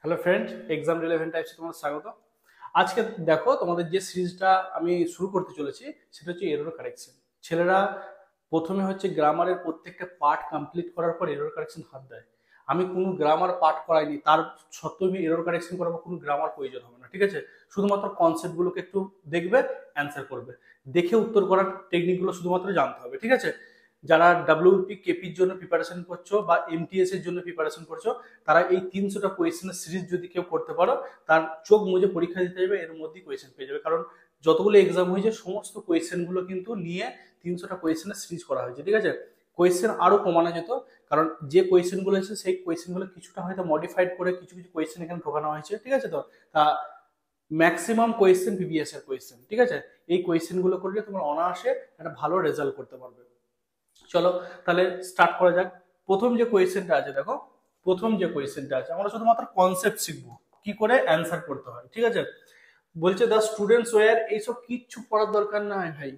Hello friend, exam relevant টাইপসে তোমাদের স্বাগত। আজকে দেখো তোমাদের যে সিরিজটা আমি শুরু করতে চলেছি সেটা হচ্ছে এরর কারেকশন। ছেলেরা প্রথমে হচ্ছে গ্রামারের প্রত্যেকটা পার্ট কমপ্লিট করার পর এরর কারেকশন হাত দেয়। আমি কোনো গ্রামার পার্ট করাইনি, তার সত্ত্বেও আমি এরর কারেকশন করাবো, কোনো গ্রামার প্রয়োজন হবে না, ঠিক আছে? শুধুমাত্র কনসেপ্টগুলোকে একটু দেখবে, অ্যান্সার করবে, দেখে উত্তর করার টেকনিকগুলো শুধুমাত্র জানতে হবে, ঠিক আছে? যারা ডাব্লিউপি কেপির জন্য প্রিপারেশন করছো বা এমটিএস এর জন্য প্রিপারেশন করছো, তারা এই 300টা কোয়েশ্চেনের সিরিজ যদি কেউ করতে পারো, তার চোখ মুজে পরীক্ষা দিতে যাবে, এর মধ্যেই কোয়েশ্চেন পেয়ে যাবে। কারণ যতগুলো এক্সাম হয়েছে সমস্ত কোয়েশ্চেনগুলো কিন্তু নিয়ে 300টা কোয়েশ্চেনের সিরিজ করা হয়েছে, ঠিক আছে? কোয়েশ্চেন আরো কমানো যেত, কারণ যে কোয়েশ্চেনগুলো আছে সেই কোয়েশ্চেনগুলো কিছুটা হয়তো মডিফাইড করে কিছু কিছু কোয়েশ্চেন এখানে ঢোকানো হয়েছে, ঠিক আছে? তো তা ম্যাক্সিমাম কোয়েশ্চেন প্রিভিয়াস এর কোয়েশ্চেন, ঠিক আছে? এই কোয়েশ্চেনগুলো করলে তোমরা অনায়াসে একটা ভালো রেজাল্ট করতে পারবে। চলো তাহলে স্টার্ট করা যাক। প্রথম যে কোয়েশ্চেনটা আছে, দেখো প্রথম যে কোয়েশ্চেনটা আছে, আমরা শুধুমাত্র কনসেপ্ট শিখবো, কি করে অ্যান্সার করতে হয়, ঠিক আছে? বলছে দ্য স্টুডেন্টস ওয়্যার, এইসব কিচ্ছু পড়ার দরকার নাই ভাই।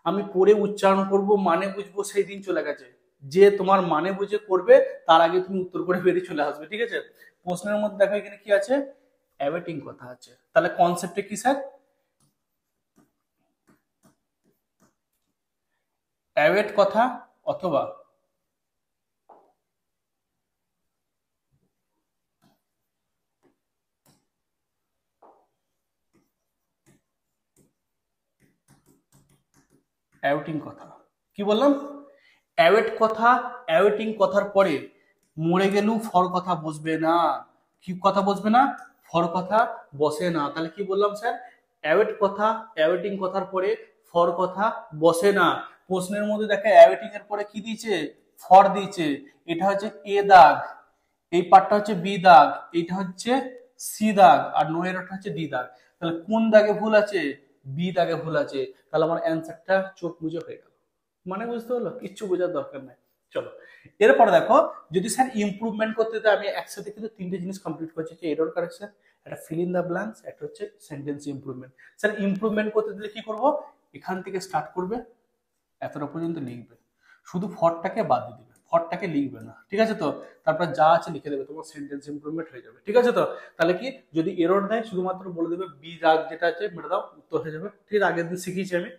আমি পড়ে উচ্চারণ করব, মানে বুঝবো, সেই দিন চলে গেছে। যে তোমার মানে বুঝে করবে তার আগে তুমি উত্তর করে বেরিয়ে চলে আসবে, ঠিক আছে? প্রশ্নের মধ্যে দেখো এখানে কি আছে, অ্যাওয়েটিং কথা আছে। তাহলে কনসেপ্টে কি স্যার? অ্যাওয়েট কথা অথবা অ্যাওয়েটিং কথা। কি বললাম? অ্যাওয়েট কথা, অ্যাওয়েটিং কথার পরে মরে গেলেও ফর কথা বসবে না। কি কথা বসবে না? ফর কথা বসে না। তাহলে কি বললাম স্যার? অ্যাওয়েট কথা, অ্যাওয়েটিং কথার পরে ফর কথা বসে না। প্রশ্নের মধ্যে দেখে অ্যাওয়েটিং এর পরে কি দিয়েছে? ফর দিয়েছে। এটা হচ্ছে এ দাগ, এই পার্টটা হচ্ছে বি দাগ, এইটা হচ্ছে সি দাগ, আর নো এর হচ্ছে ডি দাগ। তাহলে কোন দাগে ভুল আছে? বি দাগে ভুল আছে। তাহলে আমার অ্যান্সারটা চোখ বুঝে হয়ে গেল। মানে বুঝতে হলো, কিচ্ছু বোঝার দরকার নাই। চলো এরপর দেখো, যদি স্যার ইমপ্রুভমেন্ট করতে তো আমি একসাথে কিন্তু তিনটে জিনিস কমপ্লিট করছি, যে এরর কারেকশন, একটা ফিল ইন দা ব্ল্যাঙ্কস, একটা হচ্ছে সেন্টেন্স ইমপ্রুভমেন্ট। স্যার ইমপ্রুভমেন্ট করতে দিলে কি করব? এখান থেকে স্টার্ট করবে, এতটা পর্যন্ত লিখবে, শুধু ফরটাকে বাদ দিয়ে দিবে, ফরটাকে লিখবে না, ঠিক আছে? তো তারপর যা আছে লিখে দেবে, তোমার সেন্টেন্স ইমপ্রুভমেন্ট হয়ে যাবে, ঠিক আছে? তো তাহলে কি, যদি এরর দেয় শুধুমাত্র বলে দেবে বি রাগ যেটা আছে মেরে দাও, উত্তর হয়ে যাবে, ঠিক আছে? আগের দিন শিখিয়েছি আমি।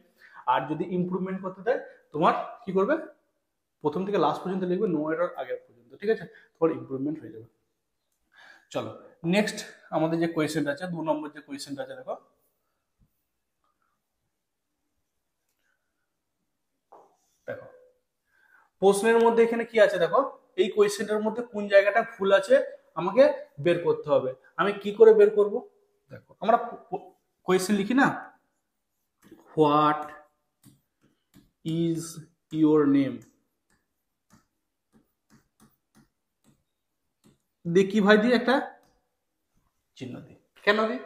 আর যদি ইমপ্রুভমেন্ট করতে দেয়, তোমার কি করবে? প্রথম থেকে লাস্ট পর্যন্ত লিখবে, নো এরর আগের পর্যন্ত, ঠিক আছে? তোমার ইমপ্রুভমেন্ট হয়ে যাবে। চলো নেক্সট আমাদের যে কোয়েশ্চেনটা আছে, 2 নম্বর যে কোয়েশ্চেনটা আছে, দেখো দেখো প্রশ্নের মধ্যে এখানে কি আছে, দেখো এই কোয়েশ্চেনটার মধ্যে কোন জায়গাটা ভুল আছে আমাকে বের করতে হবে। আমি কি করে বের করব? দেখো আমরা কোয়েশ্চেন লিখি না, হোয়াট ইজ ইউর নেম, দিয়ে কি ভাই দিয়ে একটা চিহ্ন দিই। কেন দিই?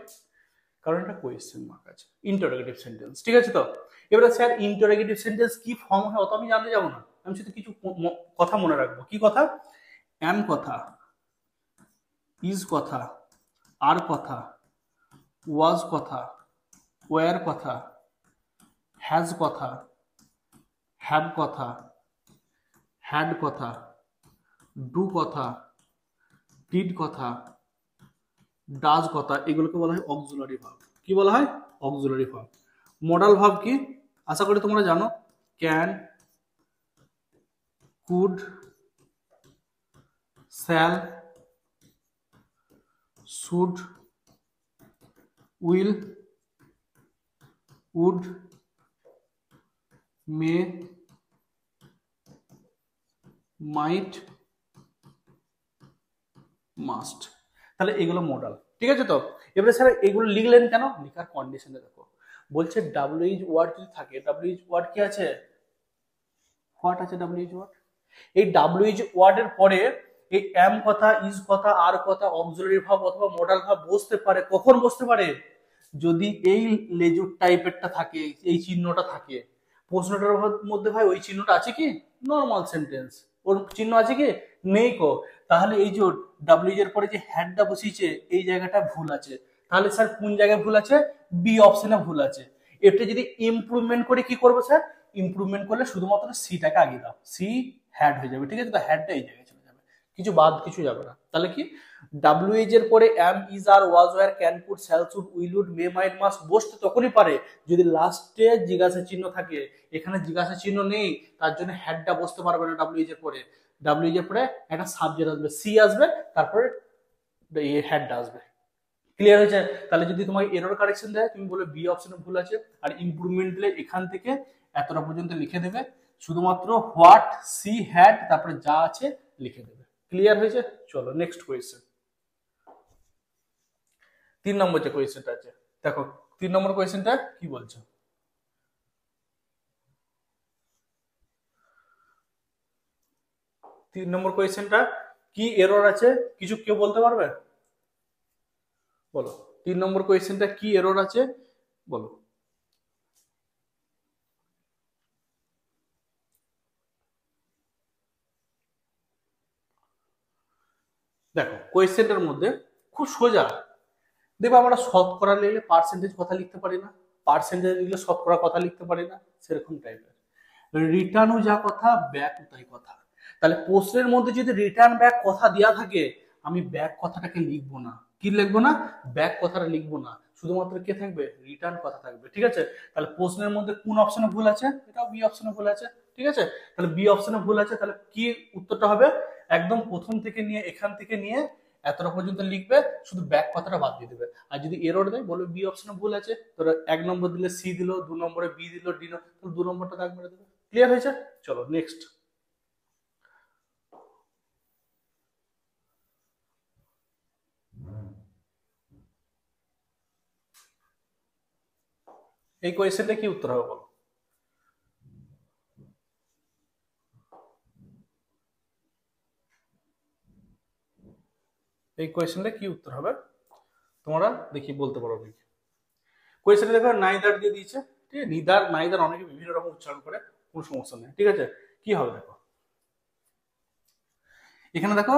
কারণ এটা কোয়েশ্চেন মার্ক আছে, ইন্টারোগেটিভ সেন্টেন্স, ঠিক আছে? তো এবারে স্যার ইন্টারোগেটিভ সেন্টেন্স কি ফর্ম হয় অত আমি জানতে যাবো না, আমি শুধু কিছু কথা মনে রাখবো। কি কথা? অ্যাম কথা, ইজ কথা, আর কথা, ওয়াজ কথা, ওয়ার কথা, হ্যাজ কথা, হ্যাভ কথা, হ্যাড কথা, ডু কথা, ডিড কথা, ডাজ কথা, এগুলোকে বলা হয় অক্সিলারি ভার্ব। কি বলা হয়? Auxiliary verb. মডাল ভার্ব কি? আশা করি তোমরা জানো, can, could, shall, should, will, would, may, might, must. তাহলে এগুলো মডাল, ঠিক আছে? তো এবারে স্যার এগুলো লিখলেন কেন? লেখার কন্ডিশনে দেখো, বলছে ডাব্লিউএইচ ওয়ার্ড যদি থাকে, ডাব্লিউএইচ ওয়ার্ড কি আছে? হোয়াট আছে ডাব্লিউএইচ ওয়ার্ড। এই ডাব্লিউএইচ ওয়ার্ডের পরে এই এম কথা, ইজ কথা, আর কথা, অক্সিলারি ভার্ব অথবা মডাল ভার্ব বসতে পারে। কখন বসতে পারে? যদি এই লেজুর টাইপেরটা থাকে, এই চিহ্নটা থাকে। প্রশ্নটার মধ্যে ভাই ওই চিহ্নটা আছে কি? নর্মাল সেন্টেন্স, ওর চিহ্ন আছে কি? নেই কো। তাহলে এই যে ডাব্লিউ এর পরে যে হ্যাডটা বসিয়েছে, এই জায়গাটা ভুল আছে। তাহলে স্যার কোন জায়গায় ভুল আছে? বি অপশনে ভুল আছে। এটা যদি ইমপ্রুভমেন্ট করে কি করবো স্যার? ইমপ্রুভমেন্ট করলে শুধুমাত্র সিটাকে আগে দাও, সি হ্যাড হয়ে যাবে, ঠিক আছে? তো হ্যাডটা এই জায়গায় চলে যাবে। কিছু বাদ কিছু যাবে না। তাহলে কি ডাব্লিউএইচ এর পরে am, is, are, was, were, can, could, shall, should, will, would, may, might, must বসতে তখনই পারে যদি লাস্টে জিজ্ঞাসা চিহ্ন থাকে। এখানে জিজ্ঞাসা চিহ্ন নেই, তার জন্য হ্যাডটা বসতে পারবে না ডাব্লিউএইচ এর পরে। ডাব্লিউএইচ এর পরে একটা সাবজেক্ট আসবে, সি আসবে, তারপরে হ্যাডটা আসবে। ক্লিয়ার হয়েছে? তাহলে যদি তোমাকে এরর কারেকশন দেয় তুমি বলে বি অপশনে ভুল আছে, আর ইমপ্রুভমেন্ট দিলে এখান থেকে এতটা পর্যন্ত লিখে দেবে, শুধুমাত্র হোয়াট সি হ্যাড তারপরে যা আছে লিখে দেবে। ক্লিয়ার হয়েছে? চলো নেক্সট কোয়েশ্চেন। 3 নম্বর যে কোয়েশ্চেনটা আছে, দেখো 3 নম্বর কোয়েশ্চেনটা কি বলছো। 3 নম্বর কোয়েশ্চেনটা কি এরর আছে, কিছু কেউ বলতে পারবে? বলো 3 নম্বর কোয়েশ্চেনটা কি এরর আছে, বলো। দেখো কোয়েশ্চেনটার মধ্যে খুব সোজা, দেখবো আমরা শতকরা লিখলে পার্সেন্টেজ কথা লিখতে পারি না, পার্সেন্টেজ লিখলে শতকরা কথা লিখতে পারি না, সেরকম টাইপের। রিটার্নও যা কথা ব্যাকও তাই কথা। তাহলে প্রশ্নের মধ্যে যদি রিটার্ন ব্যাক কথা দেওয়া থাকে, আমি ব্যাক কথাটাকে লিখবো না। কি লিখবো না? ব্যাক কথাটা লিখবো না, শুধুমাত্র কে থাকবে? রিটার্ন কথা থাকবে। ঠিক আছে? তাহলে প্রশ্নের মধ্যে কোন অপশনে ভুল আছে? এটাও বি অপশনে ভুল আছে। ঠিক আছে? তাহলে বি অপশনে ভুল আছে, তাহলে কি উত্তরটা হবে? একদম প্রথম থেকে নিয়ে এখান থেকে নিয়ে এতটা পর্যন্ত লিখবে, শুধু ব্যাক কথাটা বাদ দিয়ে দেবে। আর যদি এরর দেয় বলবে বি অপশনে ভুল আছে, ধরো 1 নম্বর দিলে সি দিল, 2 নম্বরে বি দিল, ডি দিল, তাহলে 2 নম্বরটা দাগ মেরে দেবে। ক্লিয়ার হয়েছে? চলো নেক্সট। এই কোয়েশ্চেনটা কি উত্তর হবে বলো। এই কোয়েশ্চেনটা কি উত্তর হবে তোমরা দেখি বলতে পারো নাকি। কোয়েশ্চেনে দেখো নাইদার দিয়ে দিয়েছে, ঠিক আছে? নিদার নাইদার অনেকে বিভিন্ন রকম উচ্চারণ করে, কোনো সমস্যা নেই। ঠিক আছে? কি হবে দেখো, এখানে দেখো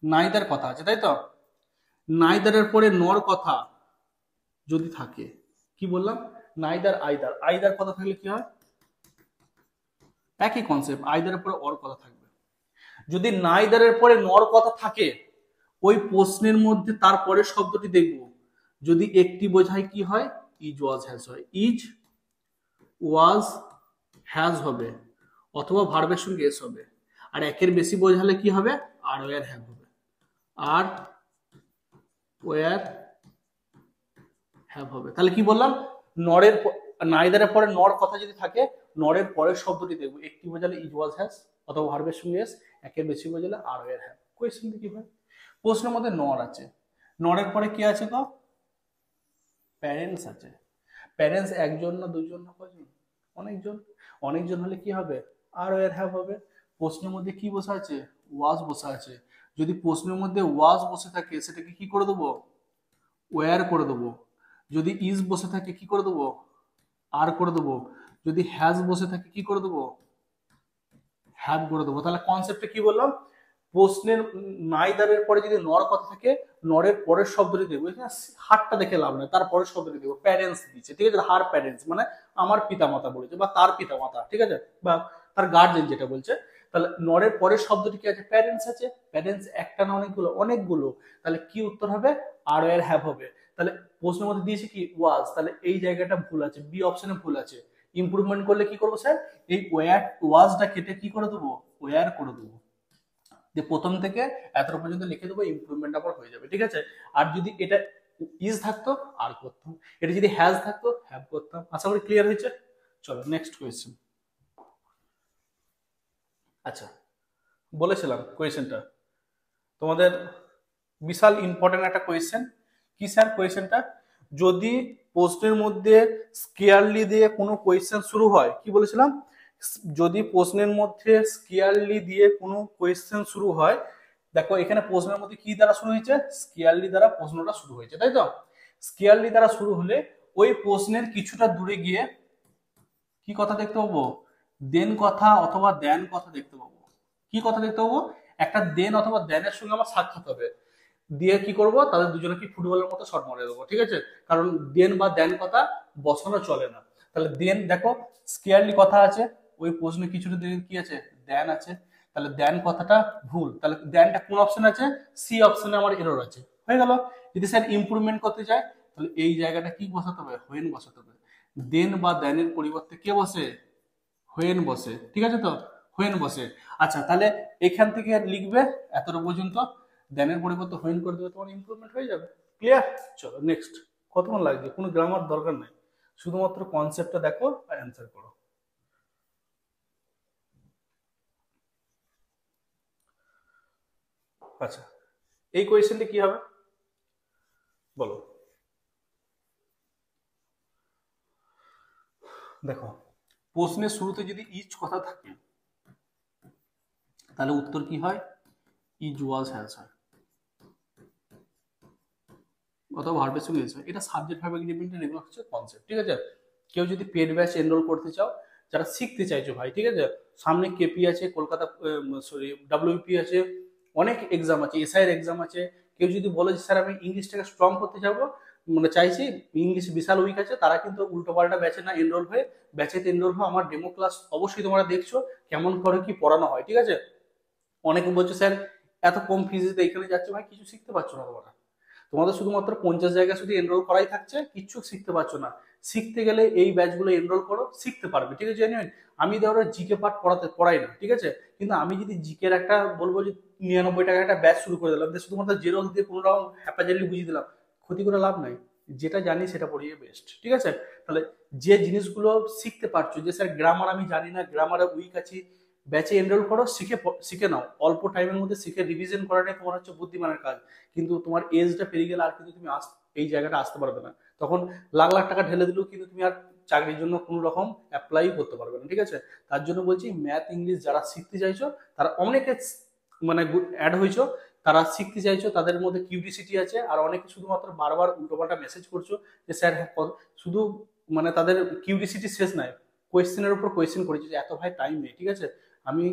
নাইদার কথা আছে, তাই তো? নাইদারের পরে নর কথা যদি থাকে, কি বললাম? নাইদার আইদার, আইদার কথা থাকলে কি হয়? একই কনসেপ্ট, আইদারের পরে অর কথা থাকবে। যদি নাইদারের পরে নর কথা থাকে, ওই প্রশ্নের মধ্যে তারপরের শব্দটি দেখব, যদি একটি বোঝায় কি হয়? ইজ ওয়াজ হ্যাজ হয়। ইজ ওয়াজ হ্যাজ হবে, অথবা ভার্বের সঙ্গে এস হবে। আর একের বেশি বোঝালে কি হবে? আর ওয়ার হ্যাভ হবে। আর ওয়ার হ্যাভ হবে। তাহলে কি বললাম? নরের নাইদারের পরে নর কথা যদি থাকে, নরের পরের শব্দটি দেখবো, একটি বোঝালে ইজ ওয়াজ হ্যাজ অথবা ভার্বের সঙ্গে এস, একের বেশি বোঝালে আর ওয়ার হ্যাভ। কোয়েশ্চেন কি হয়? প্রশ্নের মধ্যে নর আছে, নরের পরে কি আছে তো? প্যারেন্টস আছে। প্যারেন্টস একজন না দুজন না কজন? অনেকজন। অনেকজন হলে কি হবে? আর ওয়ার হ্যাভ হবে। প্রশ্নের মধ্যে কি বসে আছে? ওয়াজ বসে আছে। যদি প্রশ্নের মধ্যে ওয়াজ বসে থাকে, সেটাকে কি করে দেবো? ওয়ার করে দেবো। যদি ইজ বসে থাকে কি করে দেবো? আর করে দেবো। যদি হ্যাজ বসে থাকে কি করে দেবো? হ্যাভ করে দেবো। তাহলে কনসেপ্টটা কি বললাম? প্রশ্নের নাইদারের পরে যদি নর কথা থাকে, নরের পরের শব্দটি দেবো। এখানে হারটা দেখে লাভ নেই, তার পরের শব্দটি দেবো। প্যারেন্টস দিচ্ছে, ঠিক আছে? হার প্যারেন্টস মানে আমার পিতামাতা বলেছে, বা তার পিতামাতা, ঠিক আছে? বা তার গার্জেন যেটা বলছে। তাহলে নরের পরের শব্দটি কি আছে? প্যারেন্টস আছে। প্যারেন্টস একটা না অনেকগুলো? অনেকগুলো। তাহলে কি উত্তর হবে? আর এর হ্যাভ হবে। তাহলে প্রশ্নের মধ্যে দিয়েছে কি? ওয়াজ, তাহলে এই জায়গাটা ভুল আছে, বি অপশনে ভুল আছে। ইমপ্রুভমেন্ট করলে কি করবো স্যার? এই ওয়ার ওয়াজটা কেটে কি করে দেবো? ওয়ার করে দেবো। যে প্রথম থেকে এতটা পর্যন্ত লিখে দেবো, ইমপ্রুভমেন্ট আবার হয়ে যাবে। ঠিক আছে? আর যদি এটা ইজ থাকতো আর করতাম, এটা যদি হ্যাজ থাকতো হ্যাভ করতাম। আশা করি ক্লিয়ার হয়েছে। চলো নেক্সট কোয়েশ্চেন। আচ্ছা, বলেছিলাম কোয়েশ্চেনটা তোমাদের বিশাল ইম্পর্টেন্ট একটা কোয়েশ্চেন। কি স্যার কোয়েশ্চেনটা? যদি প্রশ্নের মধ্যে স্কেয়ারলি দিয়ে কোনো কোয়েশ্চেন শুরু হয়, কি বলেছিলাম? যদি প্রশ্নের মধ্যে স্কেয়ারলি দিয়ে কোনো কোয়েশ্চেন শুরু হয়, দেখো এখানে প্রশ্নের মধ্যে কি দ্বারা শুরু হয়েছে? স্কেয়ারলি দ্বারা প্রশ্নটা শুরু হয়েছে, তাই তো? স্কেয়ারলি দ্বারা শুরু হলে ওই প্রশ্নের কিছুটা দূরে গিয়ে কি কথা দেখতে পাবো? দেন কথা অথবা দেন কথা দেখতে পাবো। কি কথা দেখতে পাবো? একটা দেন অথবা দেনের সঙ্গে আমার সাক্ষাৎ হবে, দিয়ে কি করব? তাদের দুজনে কি ফুটবলের মতো শট মারে দেবো। ঠিক আছে? কারণ দেন বা দেন কথা বসানো চলে না। তাহলে দেন দেখো স্কেয়ারলি কথা আছে, ওই প্রশ্নে কিছুটা দেখে কি আছে, দেন আছে। তাহলে দেন কথাটা ভুল, তাহলে দেনটা কোন অপশন আছে, সি অপশনে আমার এরর আছে, হয়ে গেল। যদি স্যার ইমপ্রুভমেন্ট করতে চাই তাহলে এই জায়গাটা কি বসাতে হবে, হোয়েন বসাতে হবে। দেন বা দেনের পরিবর্তে কে বসে, হোয়েন বসে, ঠিক আছে তো, হোয়েন বসে। আচ্ছা তাহলে এখান থেকে লিখবে এতটা পর্যন্ত, দেনের পরিবর্তে হোয়েন করে দেবে, তোমার ইমপ্রুভমেন্ট হয়ে যাবে। ক্লিয়ার? চলো নেক্সট। কতক্ষণ লাগবে, কোনো গ্রামার দরকার নাই, শুধুমাত্র কনসেপ্টটা দেখো আর অ্যান্সার করো। আচ্ছা এই কোয়েশ্চেনটা কি হবে বলো। দেখো প্রশ্নের শুরুতে যদি ইচ কথা থাকে তাহলে উত্তর কি হয়, ইজ ওয়াজ হ্যাজ হয়, অথবা ভার্বের সঙ্গে ইজ হয়। এটা সাবজেক্ট ভার্ব এগ্রিমেন্টের এগুলো হচ্ছে কনসেপ্ট, ঠিক আছে। কেউ যদি পেড ব্যাচ এনরোল করতে চাও, যারা শিখতে চাইছো ভাই, ঠিক আছে, সামনে কেপি আছে, কলকাতা সরি ডাব্লিউপি আছে, অনেক এক্সাম আছে, এসআই এর এক্সাম আছে। কেউ যদি বলে যে স্যার আমি ইংলিশটাকে স্ট্রং করতে যাবো, মানে চাইছি, ইংলিশ বিশাল উইক আছে, তারা কিন্তু উল্টো পাল্টা ব্যাচে না এনরোল হয়ে ব্যাচেতে এনরোল হয়ে আমার ডেমো ক্লাস অবশ্যই তোমরা দেখছো কেমন করে কি পড়ানো হয়, ঠিক আছে। অনেকে বলছো স্যার এত কম ফিজে এখানে যাচ্ছে, ভাই কিছু শিখতে পারছো না তোমরা, তোমাদের শুধুমাত্র 50 জায়গায় শুধু এনরোল করাই থাকছে, কিচ্ছু শিখতে পারছো না। শিখতে গেলে এই ব্যাচগুলো এনরোল করো, শিখতে পারবে, ঠিক আছে। জেনুইন আমি ধরো জিকে পার্ট পড়াই না, ঠিক আছে, কিন্তু আমি যদি জিকের একটা বলবো যে 99 টাকা একটা ব্যাচ শুরু করে দিলাম, শুধুমাত্র জেরক্স দিয়ে কোনো রকম হ্যাপাজালি বুঝিয়ে দিলাম, ক্ষতি করে লাভ নাই। যেটা জানি সেটা পড়িয়ে বেস্ট, ঠিক আছে। তাহলে যে জিনিসগুলো শিখতে পারছো, যে স্যার গ্রামার আমি জানি না, গ্রামারে উইক আছি, ব্যাচে এনরোল করো, শিখে নাও, অল্প টাইমের মধ্যে শিখে রিভিশন করাটাই তোমার হচ্ছে বুদ্ধিমানের কাজ। কিন্তু তোমার এজটা পেরিয়ে গেলে আর কিন্তু তুমি এই জায়গাটা আসতে পারবে না, তখন লাখ লাখ টাকা ঢেলে দিলেও কিন্তু তুমি আর চাকরির জন্য কোনো রকম অ্যাপ্লাই করতে পারবে না, ঠিক আছে। তার জন্য বলছি ম্যাথ ইংলিশ যারা শিখতে চাইছো, তারা অনেকে মানে অ্যাড হয়েছো, তারা শিখতে চাইছো, তাদের মধ্যে কিউরিসিটি আছে, আর অনেকে শুধুমাত্র বারবার উল্টোপাল্টা মেসেজ করছো যে স্যার শুধু মানে তাদের কিউরিসিটি শেষ নাই, কোয়েশ্চেনের উপর কোয়েশ্চেন করেছি, যে এত ভাই টাইম নেই, ঠিক আছে। আমি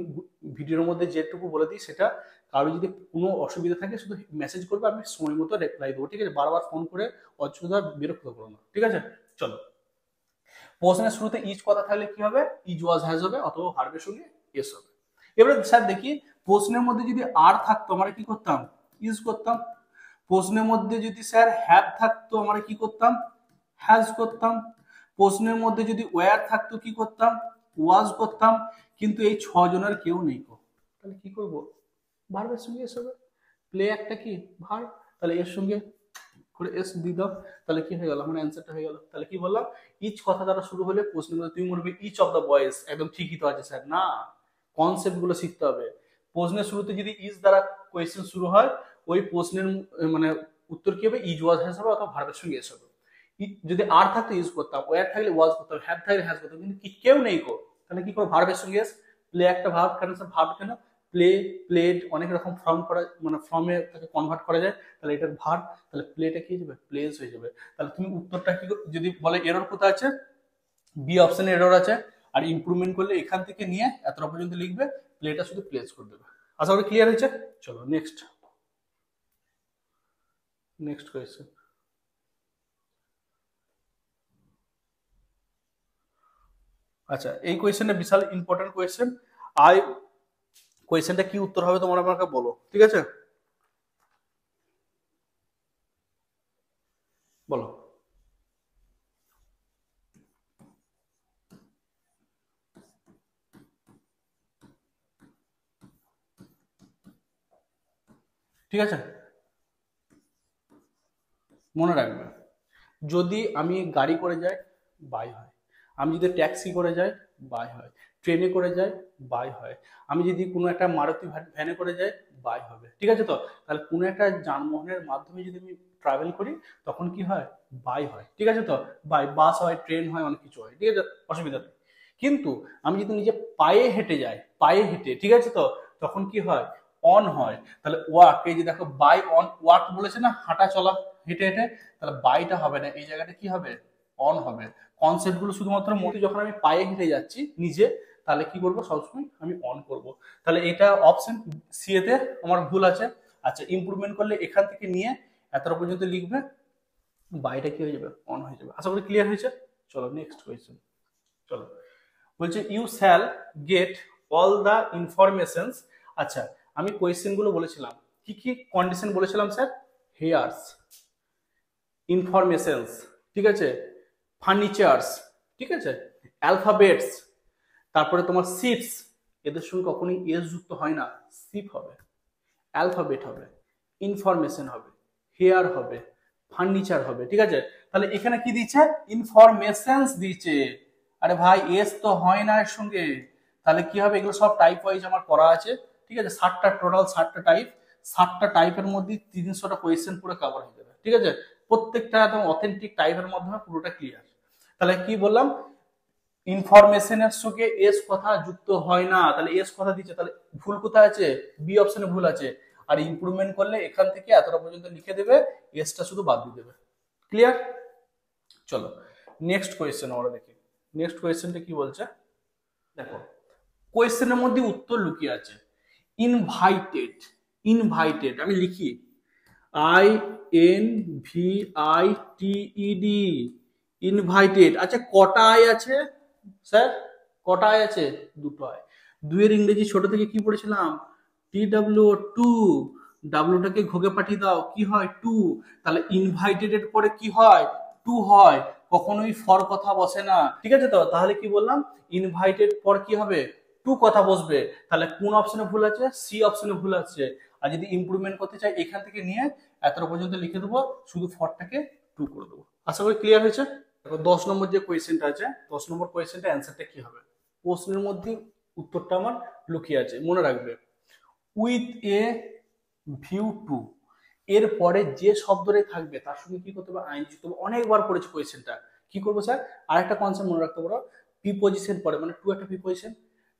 ভিডিওর মধ্যে যেটুকু বলে দিই সেটা, কারো যদি কোনো অসুবিধা থাকে শুধু মেসেজ করবে, আমি সময় মতো রিপ্লাই দেবো, ঠিক আছে। বারবার ফোন করে অযথা বিরক্ত করো না, ঠিক আছে। চলো, প্রশ্নের শুরুতে ইজ কথা থাকলে কি হবে, ইজ ওয়াজ হ্যাজ হবে, অথবা ভার্বের সঙ্গে এস হবে। এবারে স্যার দেখি প্রশ্নের মধ্যে যদি আর থাকতো আমরা কি করতাম, ইজ করতাম। প্রশ্নের মধ্যে যদি স্যার হ্যাভ থাকতো আমরা কি করতাম, হ্যাজ করতাম। প্রশ্নের মধ্যে যদি ওয়্যার থাকতো কি করতাম, ওয়াজ করতাম। কিন্তু এই ছজনের কেউ নেই গো, তাহলে কি করব, ভার্বের সঙ্গে এস হবে। প্লে একটা কি ভার্ব, তাহলে এর সঙ্গে করে এস দিয়ে দাও, তাহলে কি হয়ে গেল, আমার অ্যান্সারটা হয়ে গেল। তাহলে কি বললাম, ইচ কথা দ্বারা শুরু হলে প্রশ্নের মধ্যে তুমি বলবে ইচ অফ দ্য বয়েজ, একদম ঠিকই তো আছে স্যার, না, কনসেপ্ট গুলো শিখতে হবে। প্রশ্নের শুরুতে যদি ইজ দ্বারা কোয়েশ্চেন শুরু হয়, ওই প্রশ্নের মানে উত্তর কি হবে, ইজ ওয়াজ হ্যাজ হবে, অথবা ভার্বের সঙ্গে এস হবে। যদি আর থাকতো ইউজ করতাম, ওয়ার থাকলে ওয়াজ করতাম, হ্যাভ থাকলে হ্যাজ করতাম, কিন্তু কেউ নেই কো, তাহলে কি করবো, ভার্বের সঙ্গে এস। প্লে একটা ভার্ব, কেন স্যার ভার্ব কেন, প্লে প্লেড অনেক রকম ফর্ম করা, মানে ফর্মে তাকে কনভার্ট করা যায়, তাহলে এটার ভার্ব, তাহলে প্লেটা কি হয়ে যাবে, প্লেস হয়ে যাবে। তাহলে তুমি উত্তরটা কি, যদি বলে এরর কোথায় আছে, বি অপশনে এরর আছে, আর ইমপ্রুভমেন্ট করলে এখান থেকে নিয়ে এতটা পর্যন্ত লিখবে, প্লেটা শুধু প্লেস করে দেবে। আশা করি ক্লিয়ার হয়েছে। চলো নেক্সট, নেক্সট কোয়েশ্চেন। আচ্ছা এই কোয়েশ্চেনটা বিশাল ইম্পর্টেন্ট কোয়েশ্চেন। আই কোয়েশ্চেনটা কি উত্তর হবে তোমরা আমাকে বলো, ঠিক আছে, বলো। ঠিক আছে, মনে রাখবে, যদি আমি গাড়ি করে যাই বাই হয়, আমি যদি ট্যাক্সি করে যাই বাই হয়, ট্রেনে করে যাই বাই হয়, আমি যদি কোনো একটা মারুতি ভ্যানে করে যাই বাই হবে, ঠিক আছে তো। তাহলে কোনো একটা যানবাহনের মাধ্যমে যদি আমি ট্রাভেল করি তখন কি হয়, বাই হয়, ঠিক আছে তো। বাই বাস হয়, ট্রেন হয়, অনেক কিছু হয়, ঠিক আছে, অসুবিধা নেই। কিন্তু আমি যদি নিজে পায়ে হেঁটে যাই, পায়ে হেঁটে, ঠিক আছে তো, তখন কি হয়, অন হয়। তাহলে ওয়াক, এই যে দেখো বাই অন ওয়াক বলেছে না, হাঁটা চলা, হেঁটে হেঁটে, তাহলে বাইটা হবে না, এই জায়গাটা কি হবে, অন হবে। কনসেপ্ট গুলো শুধুমাত্র মনে, যখন আমি পায়ে হেঁটে যাচ্ছি নিজে, তাহলে কি করবো, সবসময় আমি অন করব। তাহলে এটা অপশন সি এতে আমার ভুল আছে। আচ্ছা ইমপ্রুভমেন্ট করলে এখান থেকে নিয়ে এতটা পর্যন্ত লিখবে, বাইটা কি হয়ে যাবে, অন হয়ে যাবে। আশা করি ক্লিয়ার হয়েছে। চলো নেক্সট কোয়েশ্চেন। চলো, বলছে you shall get all the informations. আচ্ছা, আমি কোয়েশ্চেন গুলো বলেছিলাম, কি কি কন্ডিশন বলেছিলাম স্যার? হেয়ার্স, ইনফরমেশনস, ঠিক আছে, ফার্নিচার্স, ঠিক আছে, অ্যালফাবেটস, তারপরে তোমার শিপস, এদের সঙ্গে কখনোই এস যুক্ত হয় না, শিপ হবে, অ্যালফাবেট হবে, ইনফরমেশন হবে, হেয়ার হবে, ফার্নিচার হবে, ঠিক আছে। তাহলে এখানে কি দিচ্ছে? ইনফরমেশনস দিচ্ছে। আরে ভাই এস তো হয় না এর সঙ্গে, তাহলে কি হবে? এগুলো সব টাইপ ওয়াইজ আমার করা আছে, ঠিক আছে, 60টা টোটাল, 60টা টাইপ, 60টা টাইপের মধ্যে 300টা কোয়েশ্চেন পুরো কভার হয়ে যাবে, ঠিক আছে। প্রত্যেকটা একদম অথেন্টিক টাইপের মাধ্যমে পুরোটা ক্লিয়ার। তাহলে কি বললাম? ইনফরমেশনের সঙ্গে এস কথা যুক্ত হয় না, তাহলে এস কথা দিচ্ছে, তাহলে ভুল কোথায় আছে? বি অপশনে ভুল আছে। আর ইমপ্রুভমেন্ট করলে এখান থেকে এতটা পর্যন্ত লিখে দেবে, এসটা শুধু বাদ দিয়ে দেবে। ক্লিয়ার? চলো নেক্সট কোয়েশ্চেন আমরা দেখি। নেক্সট কোয়েশ্চেনটা কি বলছে দেখো, কোয়েশ্চেনের মধ্যে উত্তর লুকিয়ে আছে। ইনভাইটেড, ইনভাইটেড আমি লিখি INVITED, ইনভাইটেড। আচ্ছা কটা আই আছে স্যার? কটা আই আছে? দুটো আই। দুইয়ের ইংরেজি ছোট থেকে কি পড়েছিলাম? TW, two. ডাব্লুটাকে ঘোগে পাঠিয়ে দাও, কি হয়? টু। তাহলে ইনভাইটেড এর পরে কি হয়? টু হয়, কখনোই ফর কথা বসে না, ঠিক আছে তো? তাহলে কি বললাম? ইনভাইটেড পর কি হবে? টু কথা বসবে। তাহলে কোন অপশনে ভুল আছে? সি অপশনে ভুল আছে। আর যদি ইমপ্রুভমেন্ট করতে চাই এখান থেকে নিয়ে এতটা পর্যন্ত লিখে দেবো, শুধু ফরটাকে টু করে দেবো। আশা করি ক্লিয়ার হয়েছে। দেখো 10 নম্বর যে কোয়েশ্চেনটা আছে, 10 নম্বর কোয়েশ্চেনটা অ্যান্সারটা কি হবে? প্রশ্নের মধ্যে উত্তরটা আমার লুকিয়ে আছে, মনে রাখবে। উইথ এ ভিউ টু, এর পরে যে শব্দটাই থাকবে তার সঙ্গে কি করতে হবে? আইন যুক্ত। অনেকবার পড়েছি কোয়েশ্চেনটা, কি করবো স্যার? আরেকটা কনসেপ্ট মনে রাখতে পারো, প্রিপজিশন পরে, মানে টু একটা প্রিপজিশন,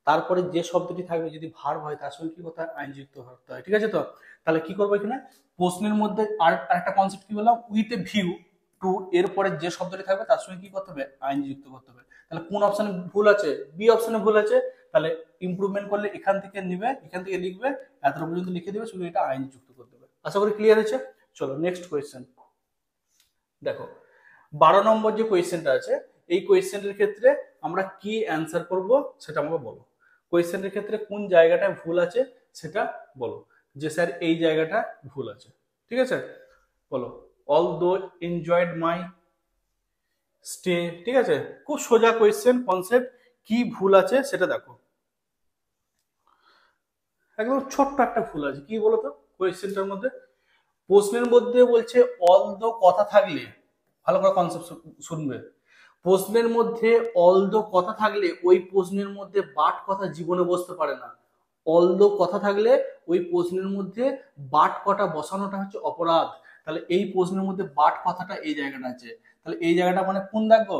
তারপরে যে শব্দটি থাকবে যদি ভার্ব হয় তার সঙ্গে কি করতে হয়? আইন যুক্ত করতে হয়, ঠিক আছে তো? তাহলে কি করবো এখানে? প্রশ্নের মধ্যে আর একটা কনসেপ্ট কি বললাম? উইথ এ ভিউ টু, এরপরে যে শব্দটি থাকবে তার সঙ্গে কি করতে হবে? আইন যুক্ত করতে হবে। তাহলে কোন অপশনে ভুল আছে? বি অপশনে ভুল আছে। তাহলে ইমপ্রুভমেন্ট করলে এখান থেকে নিবে, এখান থেকে লিখবে, এতটা পর্যন্ত লিখে দেবে, শুধু এটা আইন যুক্ত করে দেবে। আশা করি ক্লিয়ার হয়েছে। চলো নেক্সট কোয়েশ্চেন দেখো। 12 নম্বর যে কোয়েশ্চেনটা আছে, এই কোয়েশ্চেনের ক্ষেত্রে আমরা কি অ্যান্সার করব সেটা আমাকে বলো। কোয়েশ্চেনের ক্ষেত্রে কোন জায়গাটায় ভুল আছে সেটা বলো, যে স্যার এই জায়গাটা ভুল আছে, ঠিক আছে? বলো। অল দো এনজয়েড মাই স্টে, ঠিক আছে? খুব সোজা কোয়েশ্চেন, কনসেপ্ট। কি ভুল আছে সেটা দেখো। একদম ছোট্ট একটা ভুল আছে, কি বলতো কোয়েশ্চেনটার মধ্যে? প্রশ্নের মধ্যে বলছে অল দো কথা থাকলে, ভালো করে কনসেপ্ট শুনবে, প্রশ্নের মধ্যে অল দো কথা থাকলে ওই প্রশ্নের মধ্যে বাট কথা জীবনে বসতে পারে না। অল দো কথা থাকলে ওই প্রশ্নের মধ্যে বাট কটা বসানোটা হচ্ছে অপরাধ। তাহলে এই প্রশ্নের মধ্যে বাট কথাটা এই জায়গাটা আছে, তাহলে এই জায়গাটা মানে কোন দাগ গো?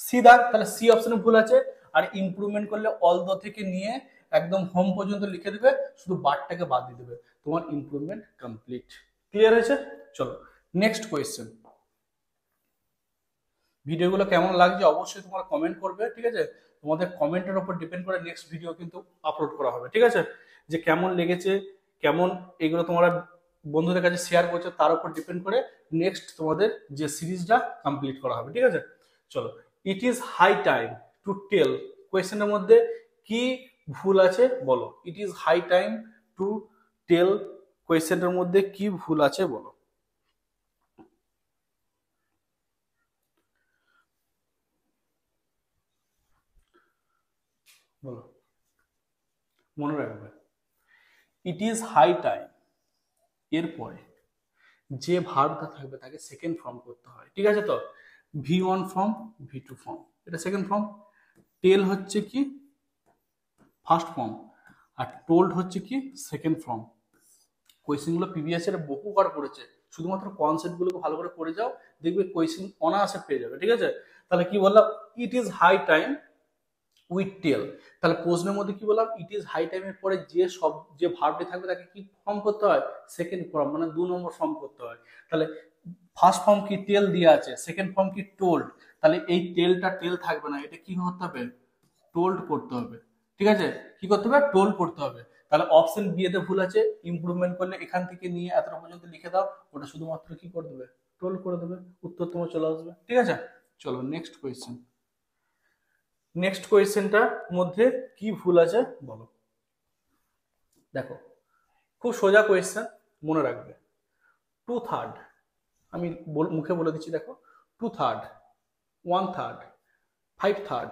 সি দাগ। তাহলে সি অপশনে ভুল আছে। আর ইমপ্রুভমেন্ট করলে অল দো থেকে নিয়ে একদম হোম পর্যন্ত লিখে দেবে, শুধু বারটাকে বাদ দিয়ে দেবে, তোমার ইমপ্রুভমেন্ট কমপ্লিট। ক্লিয়ার হয়েছে? চলো নেক্সট কোয়েশ্চেন। ভিডিওগুলো কেমন লাগছে অবশ্যই তোমরা কমেন্ট করবে, ঠিক আছে? তোমাদের কমেন্টের উপর ডিপেন্ড করে নেক্সট ভিডিও কিন্তু আপলোড করা হবে, ঠিক আছে? যে কেমন লেগেছে, কেমন এগুলো তোমরা বন্ধুদের কাছে শেয়ার করছো, তার উপর ডিপেন্ড করে নেক্সট তোমাদের যে সিরিজটা কমপ্লিট করা হবে, ঠিক আছে? চলো। It is high time to tell, কোয়েশ্চেনের মধ্যে কি ভুল আছে বলো। It is high time to tell, কোয়েশ্চেনের মধ্যে কি ভুল আছে বলো। বলো, মনে রাখবে। ইট ইজ হাই টাইম এরপরে যে ভার্বটা থাকবে তাকে সেকেন্ড ফর্ম করতে হয়, ঠিক আছে তো? V1 ফর্ম, V2 ফর্ম, এটা সেকেন্ড ফর্ম। টেল হচ্ছে কি ফার্স্ট ফর্ম, আর টোল্ড হচ্ছে কি সেকেন্ড ফর্ম। কোয়েশ্চেনগুলো প্রিভিয়াস এর বহুবার পড়েছে, শুধুমাত্র কনসেপ্টগুলোকে ভালো করে পড়ে যাও, দেখবে কোয়েশ্চেন অনায়াসে পেয়ে যাবে, ঠিক আছে? তাহলে কি বললাম? It is high time with tell. তাহলে প্রশ্নের মধ্যে কি বললাম? ইট ইজ হাই টাইমের পরে যে ভার্বটি থাকবে তাকে কি ফর্ম করতে হয়? সেকেন্ড ফর্ম, মানে 2 নম্বর ফর্ম করতে হয়। তাহলে ফার্স্ট ফর্ম কি টেল দিয়ে আছে, সেকেন্ড ফর্ম কি টোল্ড, তাহলে এই টেলটা টেল থাকবে না, এটা কি করতে হবে? টোল্ড করতে হবে, ঠিক আছে? কি করতে হবে? টোল্ড করতে হবে। তাহলে অপশন বি এতে ভুল আছে, ইমপ্রুভমেন্ট করলে এখান থেকে নিয়ে এতটা পর্যন্ত লিখে দাও, ওটা শুধুমাত্র কি করে দেবে? টোল্ড করে দেবে, উত্তর তোমার চলে আসবে, ঠিক আছে? চলো নেক্সট কোয়েশ্চেন। নেক্সট কোয়েশ্চেনটার মধ্যে কি ভুল আছে বলো। দেখো, খুব সোজা কোয়েশ্চেন, মনে রাখবে। 2/3, আমি মুখে বলে দিচ্ছি, দেখো। 2/3, 1/3, 5/3,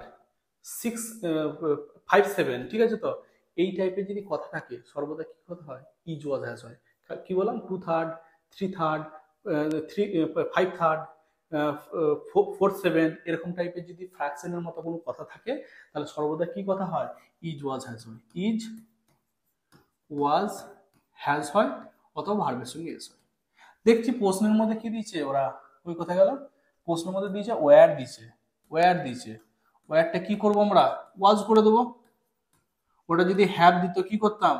5/7, ঠিক আছে তো। এই টাইপের যদি কথা থাকে সর্বদা কি কথা হয়, ইজ ওয়াজ হ্যাজ হয়। কি বললাম, 2/3, 3/3, 5/3, 4/7, এরকম টাইপের যদি ফ্র্যাকশনের মতো কোনো কথা থাকে তাহলে সর্বদা কি কথা হয়, ইজ ওয়াজ হ্যাজ হয়। ইজ ওয়াজ হ্যাজ হয় অথবা ভার্বের সঙ্গে এস হয়। দেখছি প্রশ্নের মধ্যে কি দিয়েছে ওরা, ওই কোথায় গেল, প্রশ্নের মধ্যে দিয়েছে ওয়্যার দিয়েছে, ওয়্যার দিয়েছে। ওয়্যারটা কি করবো আমরা, ওয়াজ করে দেবো। ওটা যদি হ্যাভ দিত কি করতাম,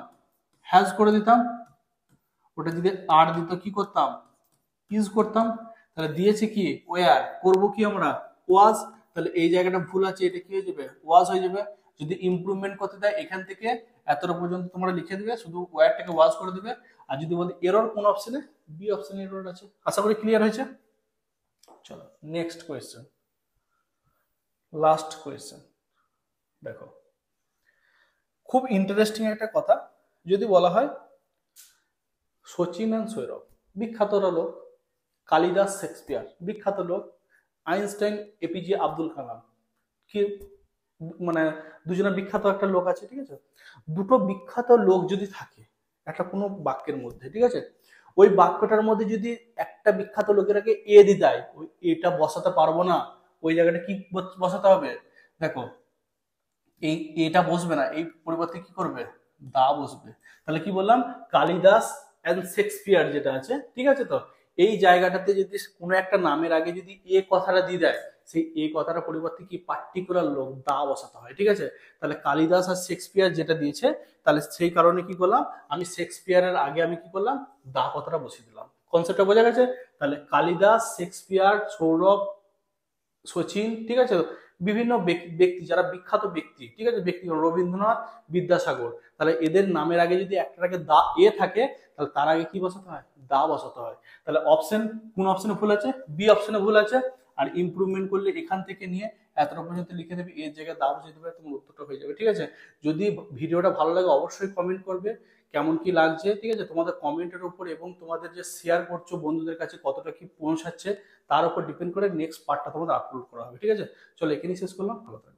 হ্যাজ করে দিতাম। ওটা যদি আর দিত কি করতাম, ইউজ করতাম। তাহলে দিয়েছে কি ওয়্যার, করব কি আমরা, ওয়াজ। তাহলে এই জায়গাটা ভুল আছে, এটা কি হয়ে যাবে, ওয়াজ হয়ে যাবে। যদি ইমপ্রুভমেন্ট করতে দেয় এখান থেকে এতটা পর্যন্ত তোমরা লিখে দিবে, শুধু ওয়্যারটাকে ওয়াজ করে দিবে। আর যদি বলতে এরর কোন অপশনে, বি অপশনে এরর আছে। আশা করি ক্লিয়ার হয়েছে। চলো নেক্সট কোয়েশ্চেন, লাস্ট কোয়েশ্চেন। দেখো, খুব ইন্টারেস্টিং একটা কথা। যদি বলা হয় শচীন অ্যান্ড সৌরভ বিখ্যাত লোক, কালিদাস শেক্সপিয়ার বিখ্যাত লোক, আইনস্টাইন এপিজে আব্দুল কালাম, কি মানে দুজনের বিখ্যাত একটা লোক আছে, ঠিক আছে। দুটো বিখ্যাত লোক যদি থাকে একটা কোনো বাক্যের মধ্যে, ঠিক আছে, ওই বাক্যটার মধ্যে যদি একটা বিখ্যাত লোকের আগে এ দি দেয়, ওই এটা বসাতে পারবো না, ওই জায়গাটা কি বসাতে হবে, দেখো এই এটা বসবে না, এই পরিবর্তে কি করবে, দা বসবে। তাহলে কি বললাম, কালিদাস এন্ড শেক্সপিয়ার যেটা আছে, ঠিক আছে তো। এই জায়গাটাতে যদি কোনো একটা নামের আগে যদি এ কথাটা দিয়ে দেয়, সেই এ কথাটা পরিবর্তে কি পার্টিকুলার লোক দা বসাতে হয়, ঠিক আছে। তাহলে কালিদাস আর শেক্সপিয়ার যেটা দিয়েছে, তাহলে সেই কারণে কি করলাম, আমি শেক্সপিয়ারের আগে আমি কি করলাম, দা কথাটা বসিয়ে দিলাম। কনসেপ্টটা বোঝা গেছে। তাহলে কালিদাস, শেক্সপিয়ার, সৌরভ, সচিন, ঠিক আছে, বিভিন্ন ব্যক্তি যারা বিখ্যাত ব্যক্তি, ঠিক আছে, ব্যক্তি রবীন্দ্রনাথ, বিদ্যাসাগর, তাহলে এদের নামের আগে যদি একটার আগে দা এ থাকে তাহলে তার আগে কি বসাতে হয়, দা বসাতে হয়। তাহলে অপশন কোন অপশনে ভুল আছে, বি অপশনে ভুল আছে। আর ইমপ্রুভমেন্ট করলে এখান থেকে নিয়ে এতটা পর্যন্ত লিখে দেবে, এর জায়গায় দা বসিয়ে দেবে, তোমার উত্তরটা হয়ে যাবে, ঠিক আছে। যদি ভিডিওটা ভালো লাগে অবশ্যই কমেন্ট করবে কেমন কি লাগছে, ঠিক আছে। তোমাদের কমেন্টের উপর এবং তোমাদের যে শেয়ার করছো বন্ধুদের কাছে কতটা কি পৌঁছাচ্ছে তার উপর ডিপেন্ড করে নেক্সট পার্টটা তোমাদের আপলোড করা হবে, ঠিক আছে। চলো এখানেই শেষ করলাম, ভালো থাকবে।